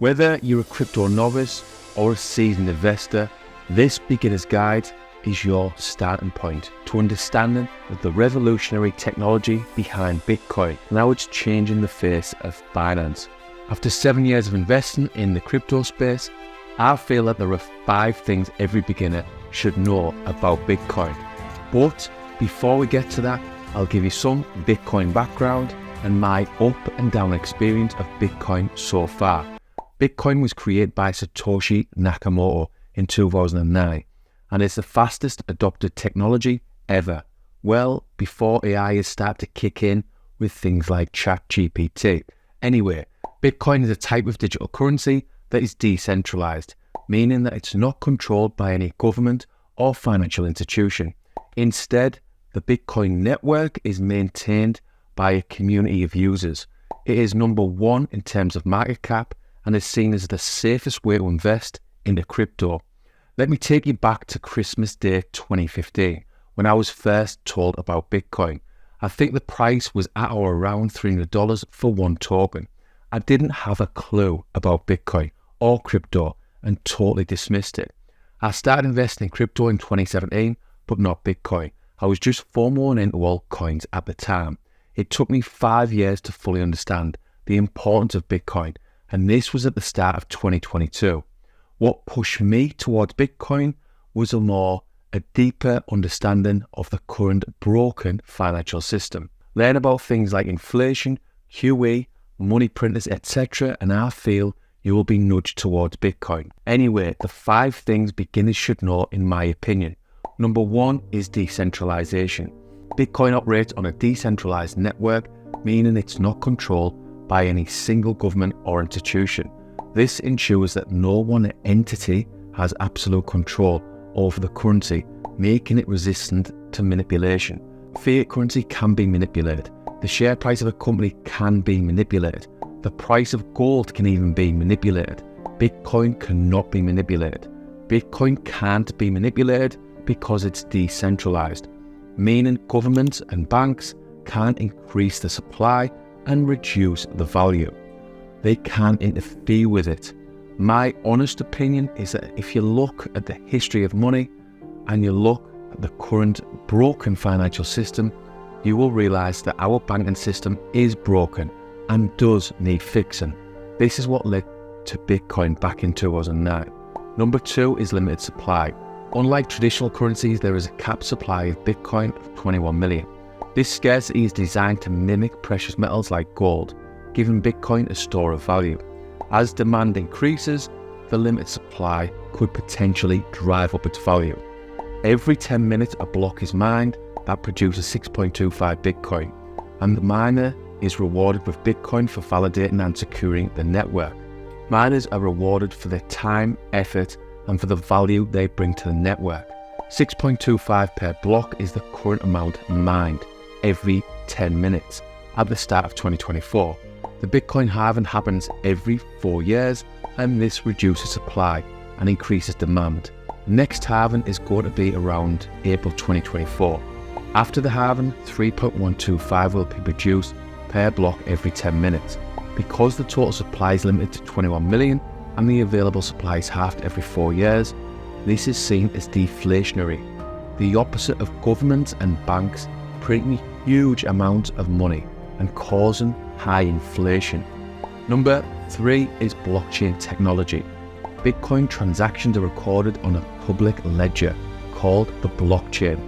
Whether you're a crypto novice or a seasoned investor, this beginner's guide is your starting point to understanding the revolutionary technology behind Bitcoin and how it's changing the face of finance. After 7 years of investing in the crypto space, I feel that there are 5 things every beginner should know about Bitcoin. But before we get to that, I'll give you some Bitcoin background and my up and down experience of Bitcoin so far. Bitcoin was created by Satoshi Nakamoto in 2009 and it's the fastest adopted technology ever. Well, before AI has started to kick in with things like ChatGPT. Anyway, Bitcoin is a type of digital currency that is decentralized, meaning that it's not controlled by any government or financial institution. Instead, the Bitcoin network is maintained by a community of users. It is number 1 in terms of market cap and is seen as the safest way to invest into crypto. Let me take you back to Christmas Day 2015 when I was first told about Bitcoin. I think the price was at or around $300 for one token. I didn't have a clue about Bitcoin or crypto and totally dismissed it. I started investing in crypto in 2017, but not Bitcoin. I was just FOMOing into altcoins at the time. It took me 5 years to fully understand the importance of Bitcoin, and this was at the start of 2022. What pushed me towards Bitcoin was a deeper understanding of the current broken financial system. Learn about things like inflation, QE, money printers, etc., and I feel you will be nudged towards Bitcoin. Anyway, the 5 things beginners should know in my opinion. Number 1 is decentralization. Bitcoin operates on a decentralized network, meaning it's not controlled by any single government or institution. This ensures that no one entity has absolute control over the currency, making it resistant to manipulation. Fiat currency can be manipulated. The share price of a company can be manipulated. The price of gold can even be manipulated. Bitcoin cannot be manipulated. Bitcoin can't be manipulated because it's decentralized, meaning governments and banks can't increase the supply and reduce the value. They can't interfere with it. My honest opinion is that if you look at the history of money and you look at the current broken financial system, you will realize that our banking system is broken and does need fixing. This is what led to Bitcoin back in 2009. Number 2 is limited supply. Unlike traditional currencies, there is a capped supply of Bitcoin of 21 million. This scarcity is designed to mimic precious metals like gold, giving Bitcoin a store of value. As demand increases, the limited supply could potentially drive up its value. Every 10 minutes a block is mined that produces 6.25 Bitcoin, and the miner is rewarded with Bitcoin for validating and securing the network. Miners are rewarded for their time, effort, and for the value they bring to the network. 6.25 per block is the current amount mined every 10 minutes at the start of 2024. The Bitcoin halving happens every 4 years, and this reduces supply and increases demand. Next halving is going to be around April 2024. After the halving, 3.125 will be produced per block every 10 minutes. Because the total supply is limited to 21 million and the available supply is halved every 4 years, this is seen as deflationary, the opposite of governments and banks printing huge amounts of money and causing high inflation. Number 3 is blockchain technology. Bitcoin transactions are recorded on a public ledger called the blockchain.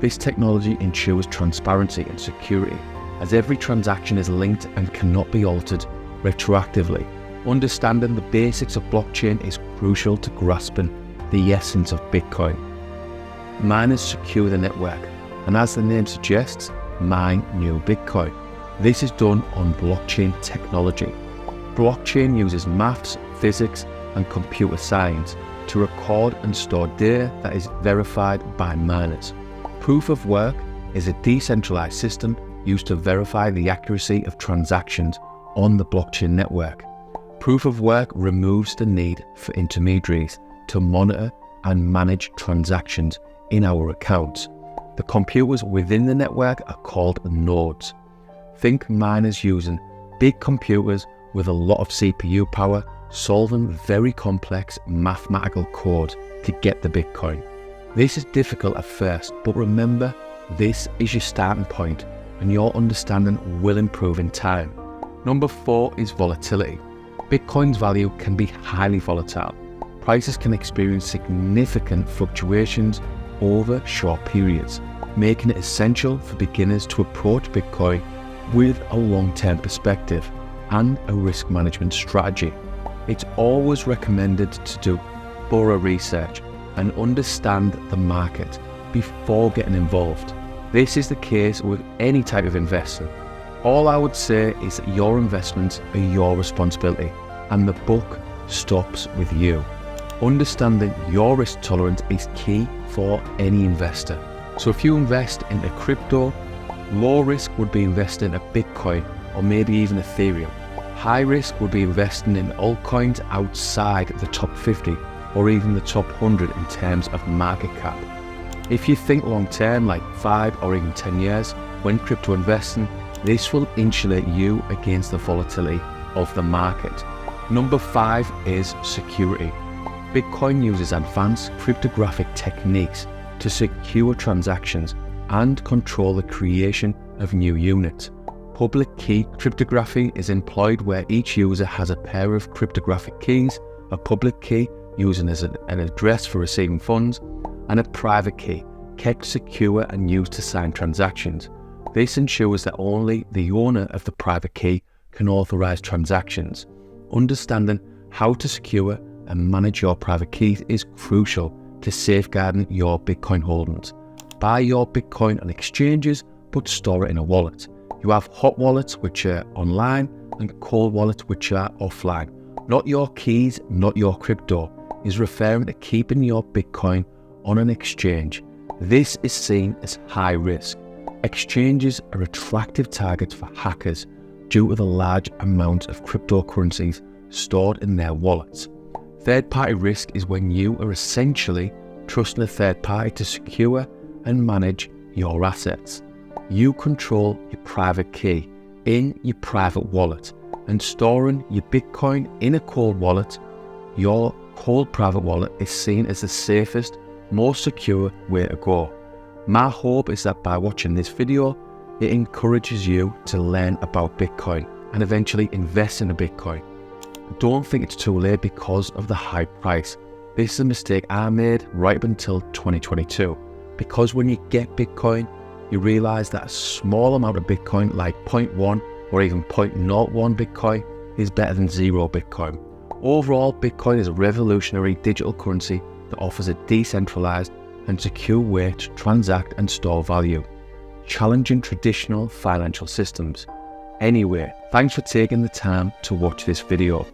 This technology ensures transparency and security, as every transaction is linked and cannot be altered retroactively. Understanding the basics of blockchain is crucial to grasping the essence of Bitcoin. Miners secure the network, and as the name suggests, mine new Bitcoin. This is done on blockchain technology. Blockchain uses maths, physics, and computer science to record and store data that is verified by miners. Proof of work is a decentralized system used to verify the accuracy of transactions on the blockchain network. Proof of work removes the need for intermediaries to monitor and manage transactions in our accounts. The computers within the network are called nodes. Think miners using big computers with a lot of CPU power solving very complex mathematical code to get the Bitcoin. This is difficult at first, but remember, this is your starting point and your understanding will improve in time. Number 4 is volatility. Bitcoin's value can be highly volatile. Prices can experience significant fluctuations over short periods, making it essential for beginners to approach Bitcoin with a long-term perspective and a risk management strategy. It's always recommended to do thorough research and understand the market before getting involved. This is the case with any type of investing. All I would say is that your investments are your responsibility and the buck stops with you. Understanding your risk tolerance is key for any investor. So if you invest into crypto, low risk would be investing in Bitcoin or maybe even Ethereum. High risk would be investing in altcoins outside the top 50 or even the top 100 in terms of market cap. If you think long term, like 5 or even 10 years, when crypto investing, this will insulate you against the volatility of the market. Number 5 is security. Bitcoin uses advanced cryptographic techniques to secure transactions and control the creation of new units. Public key cryptography is employed where each user has a pair of cryptographic keys, a public key used as an address for receiving funds, and a private key kept secure and used to sign transactions. This ensures that only the owner of the private key can authorize transactions. Understanding how to secure and manage your private keys is crucial to safeguarding your Bitcoin holdings. Buy your Bitcoin on exchanges, but store it in a wallet. You have hot wallets which are online and cold wallets which are offline. Not your keys, not your crypto, is referring to keeping your Bitcoin on an exchange. This is seen as high risk. Exchanges are attractive targets for hackers due to the large amount of cryptocurrencies stored in their wallets. Third-party risk is when you are essentially trusting a third party to secure and manage your assets. You control your private key in your private wallet and storing your Bitcoin in a cold wallet. Your cold private wallet is seen as the safest, most secure way to go. My hope is that by watching this video, it encourages you to learn about Bitcoin and eventually invest in a Bitcoin. Don't think it's too late because of the high price. This is a mistake I made right up until 2022. Because when you get Bitcoin, you realize that a small amount of Bitcoin, like 0.1 or even 0.01 Bitcoin, is better than 0 Bitcoin. Overall, Bitcoin is a revolutionary digital currency that offers a decentralized and secure way to transact and store value, challenging traditional financial systems. Anyway, thanks for taking the time to watch this video.